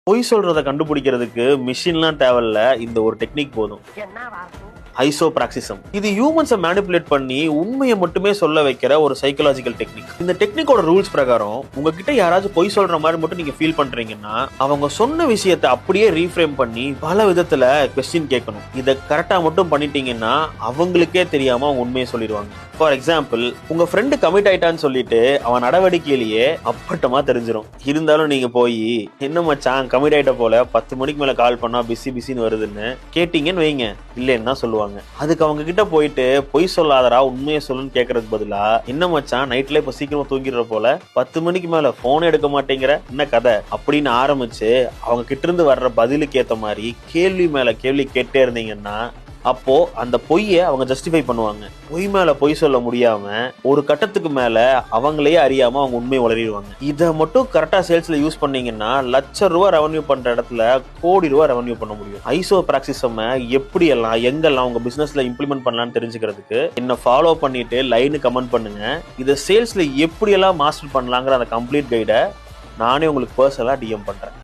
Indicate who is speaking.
Speaker 1: பொய் சொல்றதை கண்டுபிடிக்கிறதுக்கு மிஷின்லாம் தேவையில்ல, இந்த ஒரு டெக்னிக் போதும். ஐசோபிராக்சிசம். இது ஹியூமன்ஸை மேனிபுலேட் பண்ணி உண்மையை மட்டுமே சொல்ல வைக்கிற ஒரு சைக்கலாஜிக்கல் டெக்னிக். இந்த டெக்னிக்கோட ரூல்ஸ் பிரகாரம் உங்ககிட்ட யாராச்சும் பொய் சொல்ற மாதிரி மட்டும் நீங்க ஃபீல் பண்றீங்கன்னா அவங்க சொன்ன விஷயத்தை அப்படியே ரீஃப்ரேம் பண்ணி பல விதத்துல கொஸ்டின் கேட்கணும். இதை கரெக்டா மட்டும் பண்ணிட்டீங்கன்னா அவங்களுக்கே தெரியாம அவங்க உண்மையை சொல்லிடுவாங்க. ஃபார் எக்ஸாம்பிள், உங்க ஃப்ரெண்டு கமிட் ஆயிட்டான்னு சொல்லிட்டு அவன் நடவடிக்கையிலேயே அப்பட்டமா தெரிஞ்சிடும். இருந்தாலும் நீங்க போய் என்ன மச்சான் கமிட் ஆயிட்ட போல 10 மணிக்கு மேல கால் பண்ணா பிஸின்னு வருதுன்னு கேட்டீங்கன்னு வைங்க, இல்லைன்னா சொல்லுவாங்க. அதுக்கு அவங்க கிட்ட போயிட்டு பொய் சொல்லாதரா உண்மையை சொல்லுன்னு கேட்கறதுக்கு பதிலா, என்ன மச்சான் நைட்ல இப்ப சீக்கிரமா தூங்கிடுற போல 10 மணிக்கு மேல போன் எடுக்க மாட்டேங்கிற, என்ன கதை அப்படின்னு ஆரம்பிச்சு அவங்க கிட்ட இருந்து வர்ற பதிலுக்கு ஏத்த மாதிரி கேள்வி மேல கேள்வி கேட்டே இருந்தீங்கன்னா அப்போ அந்த பொய்யை அவங்க ஜஸ்டிஃபை பண்ணுவாங்க. பொய் மேல பொய் சொல்ல முடியாம ஒரு கட்டத்துக்கு மேல அவங்களே அறியாம அவங்க உண்மையை வளரிடுவாங்க. இதை மட்டும் கரெக்டா சேல்ஸ்ல யூஸ் பண்ணீங்கன்னா ₹1,00,000 ரெவன்யூ பண்ற இடத்துல ₹1,00,00,000 ரெவன்யூ பண்ண முடியும். ஐசோபிராக்சிசம் எப்படி எல்லாம் எங்கெல்லாம் உங்க பிசினஸ்ல இம்ப்ளிமெண்ட் பண்ணலாம்னு தெரிஞ்சுக்கிறதுக்கு என்ன ஃபாலோ பண்ணிட்டு லைனு கமெண்ட் பண்ணுங்க. இதை சேல்ஸ்ல எப்படி எல்லாம் மாஸ்டர் பண்ணலாங்கிற அந்த கம்ப்ளீட் கைடை நானே உங்களுக்கு பர்சனலா டிஎம் பண்றேன்.